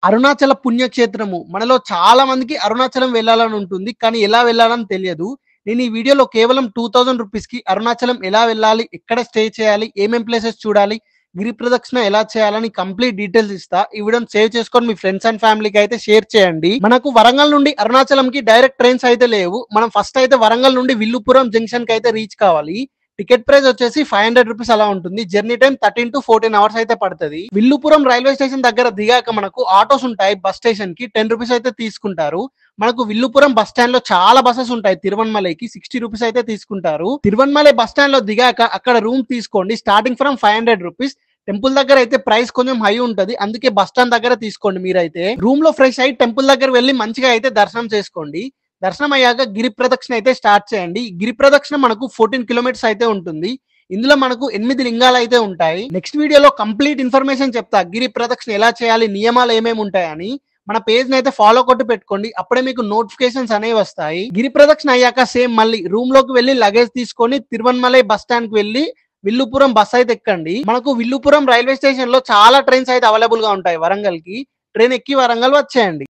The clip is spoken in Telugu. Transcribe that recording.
అరుణాచల పుణ్యక్షేత్రము. మనలో చాలా మందికి అరుణాచలం వెళ్ళాలని ఉంటుంది. కానీ ఎలా వెళ్ళాలని తెలియదు. నేను ఈ వీడియోలో కేవలం 2000 రూపీస్‌కి అరుణాచలం ఎలా వెళ్ళాలి? ఎక్కడ స్టే చేయాలి? ఏమేం ప్లేసెస్ చూడాలి? గిరి ప్రదక్షిణ ఎలా చేయాలని కంప్లీట్ డీటెయిల్స్ ఇస్తా. ఈ వీడియోని సేవ్ చేసుకొని మీ ఫ్రెండ్స్ అండ్ ఫ్యామిలీకి అయితే షేర్ చేయండి. మనకు వరంగల్ నుండి అరుణాచలంకి డైరెక్ట్ ట్రైన్స్ అయితే లేవు. మనం ఫస్ట్ అయితే వరంగల్ నుండి విల్లుపురం జంక్షన్ కి అయితే రీచ్ కావాలి. టికెట్ ప్రైస్ వచ్చేసి 500 రూపీస్ అలా ఉంటుంది. జర్నీ టైం 13 to 14 అవర్స్ అయితే పడుతుంది. విల్లుపురం రైల్వే స్టేషన్ దగ్గర దిగాక మనకు ఆటోస్ ఉంటాయి. బస్ స్టేషన్ కి 10 రూపీస్ అయితే తీసుకుంటారు. మనకు విల్లుపురం బస్ స్టాండ్ లో చాలా బస్సెస్ ఉంటాయి. తిరువన్మలైకి 60 రూపీస్ అయితే తీసుకుంటారు. తిరువన్మలై బస్ స్టాండ్ లో దిగాక అక్కడ రూమ్ తీసుకోండి. Starting from 500 rupees. టెంపుల్ దగ్గర అయితే ప్రైస్ కొంచెం హై ఉంటది. అందుకే బస్ స్టాండ్ దగ్గర తీసుకోండి. మీరైతే రూమ్ లో ఫ్రెష్ అయ్యి టెంపుల్ దగ్గర వెళ్ళి మంచిగా అయితే దర్శనం చేసుకోండి. దర్శనం అయ్యాక గిరి ప్రదక్షిణ అయితే స్టార్ట్ చేయండి. గిరి ప్రదక్షిణ మనకు 14 కిలోమీటర్స్ అయితే ఉంటుంది. ఇందులో మనకు 8 లింగాలు అయితే ఉంటాయి. నెక్స్ట్ వీడియోలో కంప్లీట్ ఇన్ఫర్మేషన్ చెప్తా. గిరి ప్రదక్షిణ ఎలా చేయాలి, నియమాలు ఏమేమి ఉంటాయని. మన పేజ్ ని అయితే ఫాలో కొట్టి పెట్టుకోండి. అప్పుడే మీకు నోటిఫికేషన్స్ అనేవి వస్తాయి. గిరి ప్రదక్షిణ అయ్యాక సేమ్ మళ్ళీ రూమ్ లోకి వెళ్ళి లగేజ్ తీసుకొని తిరువన్మలై బస్ స్టాండ్ కి వెళ్ళి విల్లుపురం బస్ అయితే ఎక్కండి. మనకు విల్లుపురం రైల్వే స్టేషన్ లో చాలా ట్రైన్స్ అయితే అవైలబుల్ గా ఉంటాయి. వరంగల్ కి ట్రైన్ ఎక్కి వరంగల్ వచ్చేయండి.